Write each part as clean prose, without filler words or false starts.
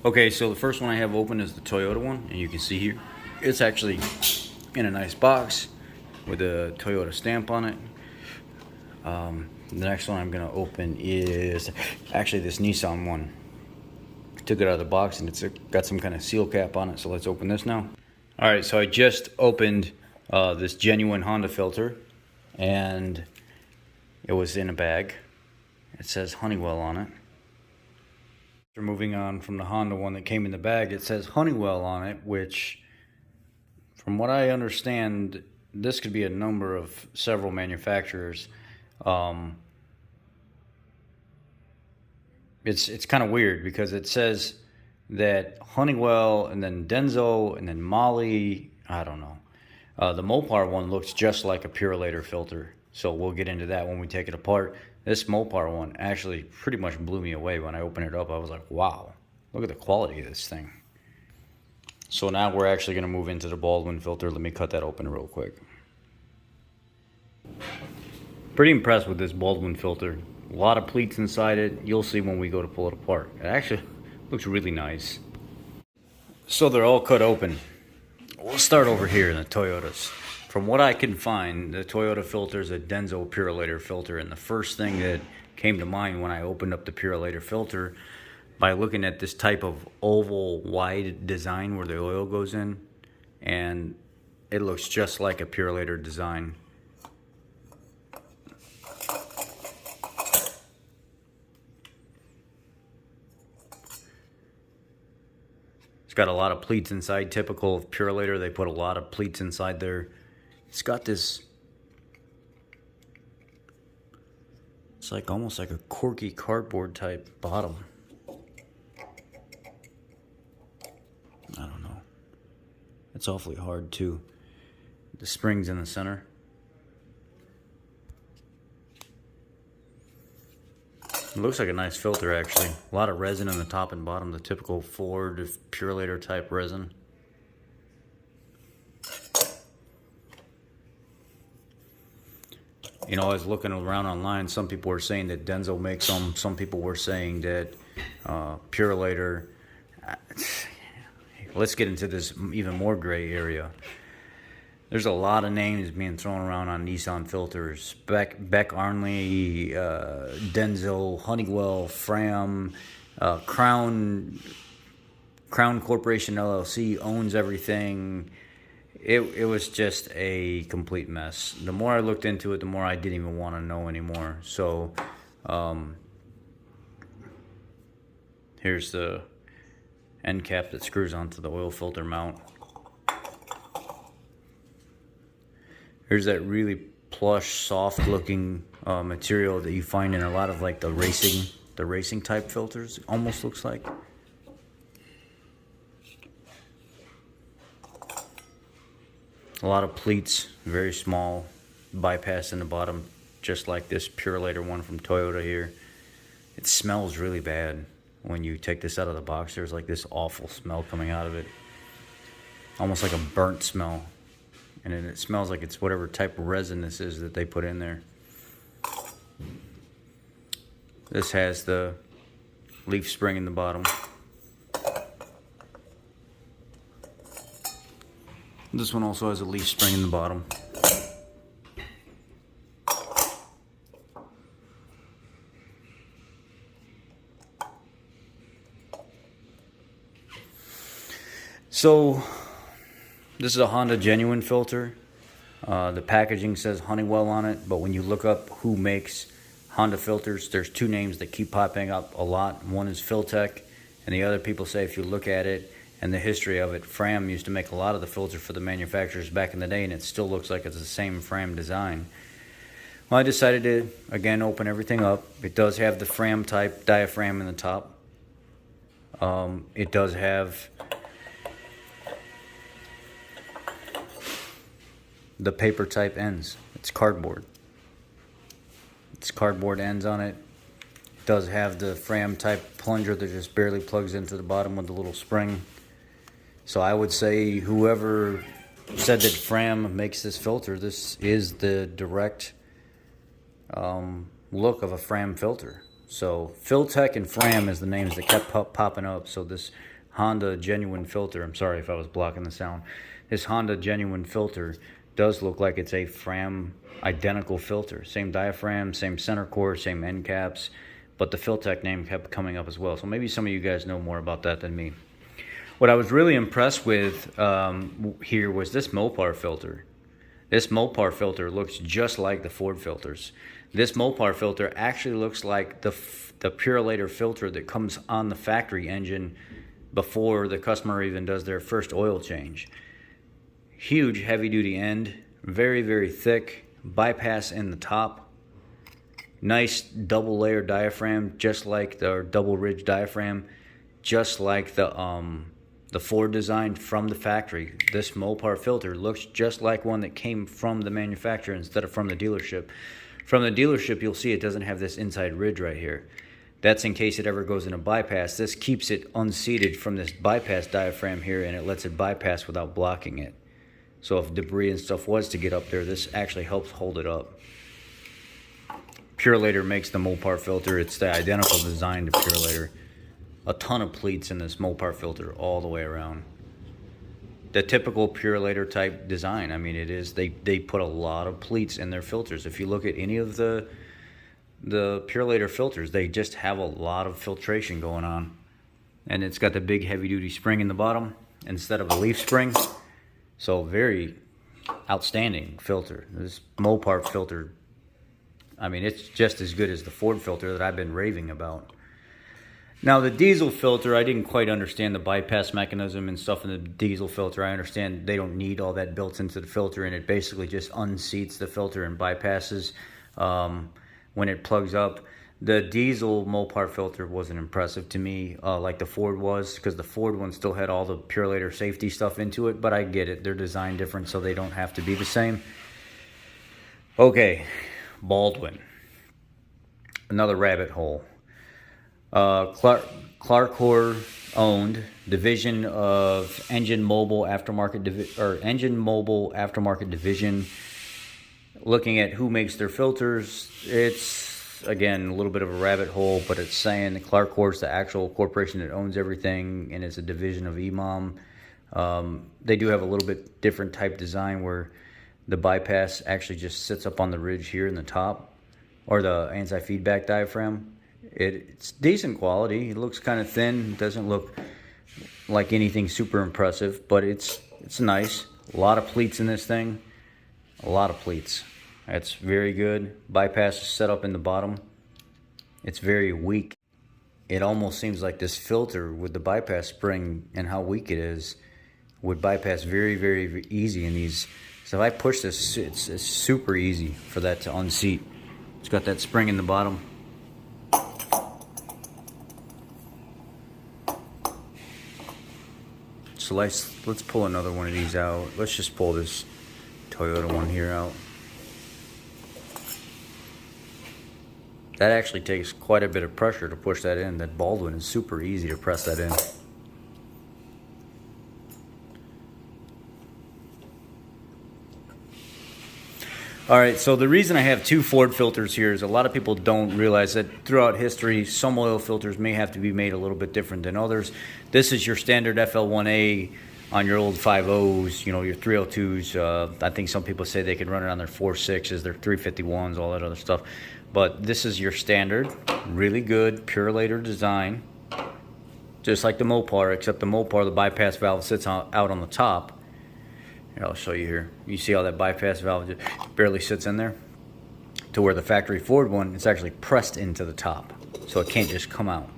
Okay, so the first one I have open is the Toyota one, and you can see here, it's actually in a nice box with a Toyota stamp on it. The next one I'm gonna open is actually this Nissan one. Took it out of the box and it's got some kind of seal cap on it, so let's open this now. Alright, so I just opened this genuine Honda filter, and it was in a bag. It says Honeywell on it. We're moving on from the Honda one that came in the bag. It says Honeywell on it, which from what I understand, this could be a number of several manufacturers. It's kind of weird because it says that Honeywell and then Denso and then Molly, I don't know. The Mopar one looks just like a Purolator filter, so we'll get into that when we take it apart. This Mopar one actually pretty much blew me away. When I opened it up, I was like, wow, look at the quality of this thing. So now we're actually going to move into the Baldwin filter. Let me cut that open real quick. Pretty impressed with this Baldwin filter. A lot of pleats inside it. You'll see when we go to pull it apart. It actually looks really nice. So they're all cut open. We'll start over here in the Toyotas. From what I can find, the Toyota filter is a Denso Purolator filter, and the first thing that came to mind when I opened up the Purolator filter, by looking at this type of oval wide design where the oil goes in, and it looks just like a Purolator design. It's got a lot of pleats inside, typical of Purolator. They put a lot of pleats inside there. It's got this, it's like almost like a corky cardboard type bottom. I don't know. It's awfully hard too. The spring's in the center. It looks like a nice filter actually. A lot of resin in the top and bottom, the typical Ford Purolator type resin. You know, I was looking around online, some people were saying that Denso makes them, some people were saying that Purolator. Let's get into this even more gray area. There's a lot of names being thrown around on Nissan filters. Beck Arnley, Denso, Honeywell, Fram, Crown Corporation LLC owns everything. It was just a complete mess. The more I looked into it, the more I didn't even want to know anymore. So here's the end cap that screws onto the oil filter mount. Here's that really plush, soft looking material that you find in a lot of like the racing type filters. It almost looks like. A lot of pleats, very small, bypass in the bottom, just like this Purolator one from Toyota here. It smells really bad when you take this out of the box. There's like this awful smell coming out of it, almost like a burnt smell. And then it smells like it's whatever type of resin this is that they put in there. This has the leaf spring in the bottom. This one also has a leaf spring in the bottom. So this is a Honda genuine filter. The packaging says Honeywell on it, but when you look up who makes Honda filters, there's two names that keep popping up a lot. One is Filtech, and the other people say if you look at it and the history of it, Fram used to make a lot of the filter for the manufacturers back in the day, and it still looks like it's the same Fram design. Well, I decided to, again, open everything up. It does have the Fram type diaphragm in the top. It does have the paper type ends. It's cardboard. It's cardboard ends on it. It does have the Fram type plunger that just barely plugs into the bottom with the little spring. So I would say whoever said that Fram makes this filter, this is the direct look of a Fram filter. So Filtech and Fram is the names that kept popping up. So this Honda Genuine filter, I'm sorry if I was blocking the sound. This Honda Genuine filter does look like it's a Fram identical filter. Same diaphragm, same center core, same end caps, but the Filtech name kept coming up as well. So maybe some of you guys know more about that than me. What I was really impressed with here was this Mopar filter. This Mopar filter looks just like the Ford filters. This Mopar filter actually looks like the Purolator filter that comes on the factory engine before the customer even does their first oil change. Huge heavy duty end, very, very thick, bypass in the top. Nice double layer diaphragm, just like the double ridge diaphragm, just like the Ford design from the factory. This Mopar filter looks just like one that came from the manufacturer instead of from the dealership. From the dealership, you'll see it doesn't have this inside ridge right here. That's in case it ever goes in a bypass. This keeps it unseated from this bypass diaphragm here, and it lets it bypass without blocking it. So if debris and stuff was to get up there, this actually helps hold it up. Purolator makes the Mopar filter. It's the identical design to Purolator. A ton of pleats in this Mopar filter all the way around. The typical Purolator type design. I mean, it is, they put a lot of pleats in their filters. If you look at any of the Purolator filters, they just have a lot of filtration going on. And it's got the big heavy duty spring in the bottom instead of a leaf spring. So very outstanding filter. This Mopar filter, I mean, it's just as good as the Ford filter that I've been raving about. Now the diesel filter, I didn't quite understand the bypass mechanism and stuff in the diesel filter. I understand they don't need all that built into the filter, and it basically just unseats the filter and bypasses when it plugs up. The diesel Mopar filter wasn't impressive to me like the Ford was, because the Ford one still had all the Purolator safety stuff into it, but I get it. They're designed different, so they don't have to be the same. Okay, Baldwin. Another rabbit hole. Clarcor owned division of Engine Mobile Aftermarket division. Looking at who makes their filters, it's again a little bit of a rabbit hole, but it's saying Clarcor is the actual corporation that owns everything, and it's a division of EMOM. They do have a little bit different type design where the bypass actually just sits up on the ridge here in the top, or the anti-feedback diaphragm. It's decent quality. It looks kind of thin. It doesn't look like anything super impressive, but it's nice. A lot of pleats in this thing. A lot of pleats. That's very good. Bypass is set up in the bottom. It's very weak. It almost seems like this filter with the bypass spring and how weak it is would bypass very, very easy in these. So if I push this, it's super easy for that to unseat. It's got that spring in the bottom. So let's pull another one of these out. Let's just pull this Toyota one here out. That actually takes quite a bit of pressure to push that in. That Baldwin is super easy to press that in. Alright, so the reason I have two Ford filters here is a lot of people don't realize that throughout history, some oil filters may have to be made a little bit different than others. This is your standard FL1A on your old 5.0s, you know, your 302s. I think some people say they can run it on their 4.6s, their 351s, all that other stuff. But this is your standard, really good Purolator design. Just like the Mopar, except the Mopar, the bypass valve sits out on the top. Here, I'll show you here. You see how that bypass valve just barely sits in there? To where the factory Ford one, it's actually pressed into the top. So it can't just come out.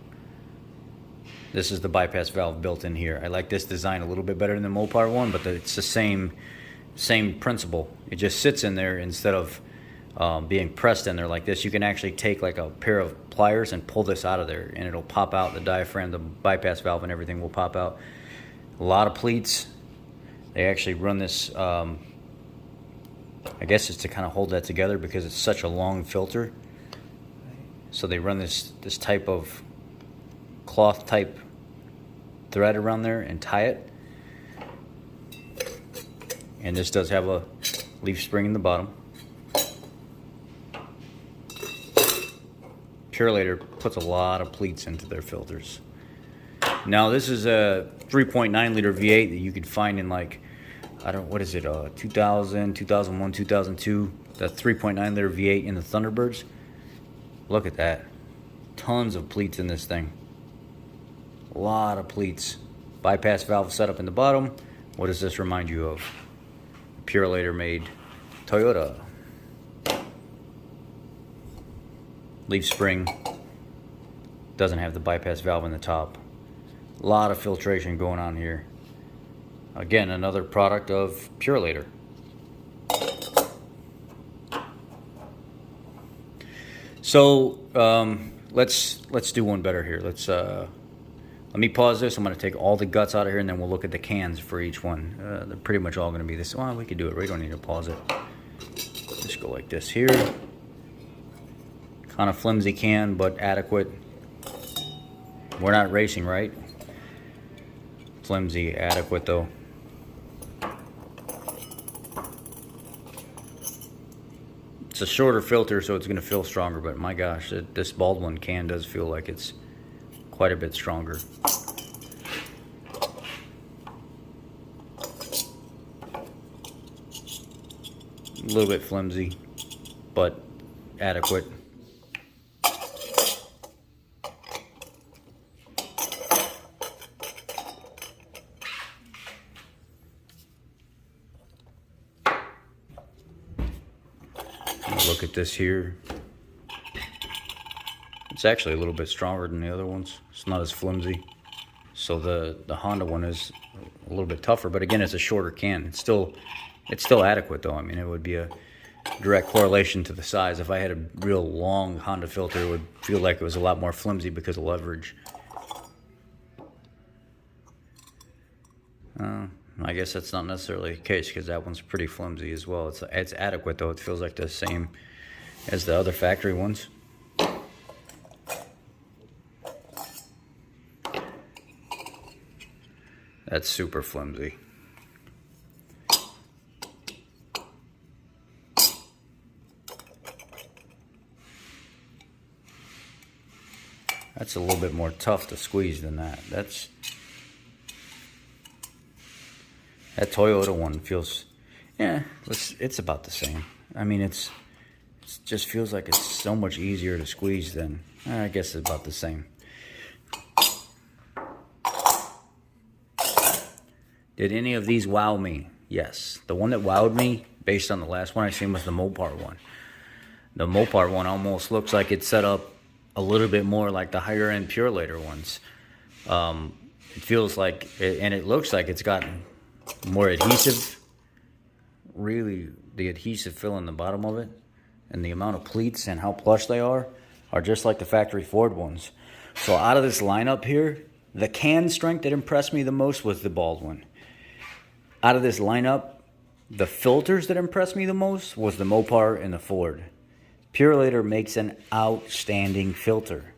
This is the bypass valve built in here. I like this design a little bit better than the Mopar one, but it's the same principle. It just sits in there instead of being pressed in there like this. You can actually take like a pair of pliers and pull this out of there, and it'll pop out. The diaphragm, the bypass valve, and everything will pop out. A lot of pleats. They actually run this, I guess it's to kind of hold that together because it's such a long filter. So they run this type of cloth type thread around there and tie it. And this does have a leaf spring in the bottom. Purolator puts a lot of pleats into their filters. Now this is a 3.9 liter V8 that you could find in like, what is it, 2000, 2001, 2002, that 3.9 liter V8 in the Thunderbirds. Look at that. Tons of pleats in this thing. A lot of pleats. Bypass valve setup in the bottom. What does this remind you of? Purolator made Toyota. Leaf spring. Doesn't have the bypass valve in the top. A lot of filtration going on here. Again, another product of Purolator. So let's do one better here. Let me pause this. I'm going to take all the guts out of here, and then we'll look at the cans for each one. They're pretty much all going to be this. Well, we could do it. We don't need to pause it. Just go like this here. Kind of flimsy can, but adequate. We're not racing, right? Flimsy, adequate though. It's a shorter filter, so it's going to feel stronger, but my gosh, this Baldwin can does feel like it's quite a bit stronger. A little bit flimsy, but adequate. Look at this here. It's actually a little bit stronger than the other ones. It's not as flimsy. So the Honda one is a little bit tougher, but again, it's a shorter can. It's still adequate though. I mean, it would be a direct correlation to the size. If I had a real long Honda filter, it would feel like it was a lot more flimsy because of leverage. I guess that's not necessarily the case because that one's pretty flimsy as well. It's adequate though. It feels like the same as the other factory ones. That's super flimsy. That's a little bit more tough to squeeze than that. That Toyota one feels, yeah, it's about the same. I mean, it just feels like it's so much easier to squeeze than, I guess it's about the same. Did any of these wow me? Yes. The one that wowed me, based on the last one I seen, was the Mopar one. The Mopar one almost looks like it's set up a little bit more like the higher end Purolator ones. It feels like, and it looks like it's gotten more adhesive. Really, the adhesive fill in the bottom of it and the amount of pleats and how plush they are just like the factory Ford ones. So out of this lineup here, the can strength that impressed me the most was the Baldwin. Out of this lineup, the filters that impressed me the most was the Mopar and the Ford. Purolator makes an outstanding filter.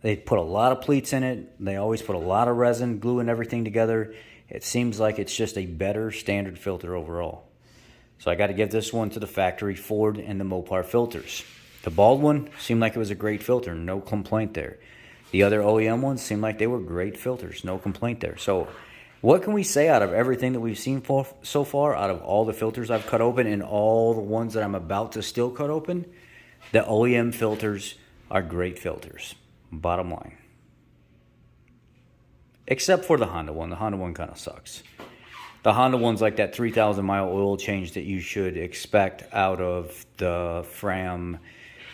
They put a lot of pleats in it. They always put a lot of resin, gluing everything together. It seems like it's just a better standard filter overall. So I got to give this one to the factory Ford and the Mopar filters. The Baldwin seemed like it was a great filter. No complaint there. The other OEM ones seemed like they were great filters. No complaint there. So what can we say out of everything that we've seen so far, out of all the filters I've cut open and all the ones that I'm about to still cut open? The OEM filters are great filters. Bottom line. Except for the Honda one. The Honda one kind of sucks. The Honda one's like that 3,000 mile oil change that you should expect out of the Fram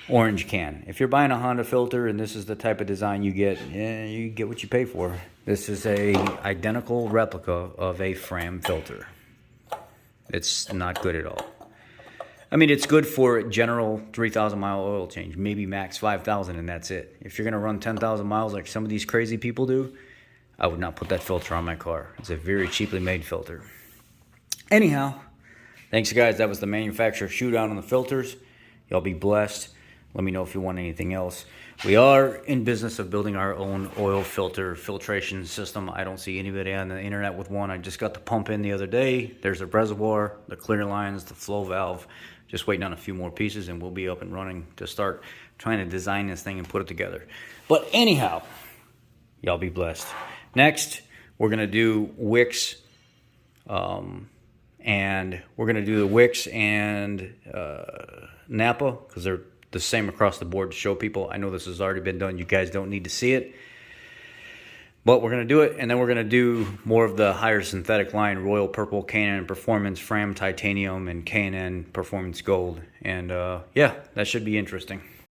orange can. If you're buying a Honda filter and this is the type of design you get, you get what you pay for. This is a identical replica of a Fram filter. It's not good at all. I mean, it's good for general 3,000 mile oil change, maybe max 5,000, and that's it. If you're going to run 10,000 miles like some of these crazy people do, I would not put that filter on my car. It's a very cheaply made filter. Anyhow, thanks guys. That was the manufacturer shootout on the filters. Y'all be blessed. Let me know if you want anything else. We are in business of building our own oil filter filtration system. I don't see anybody on the internet with one. I just got the pump in the other day. There's a reservoir, the clear lines, the flow valve. Just waiting on a few more pieces and we'll be up and running to start trying to design this thing and put it together. But anyhow, y'all be blessed. Next, we're gonna do wicks, and we're gonna do the wicks and Napa, because they're the same across the board to show people. I know this has already been done. You guys don't need to see it. But we're going to do it, and then we're going to do more of the higher synthetic line, Royal Purple, K&N Performance, Fram Titanium, and K&N Performance Gold. And yeah, that should be interesting.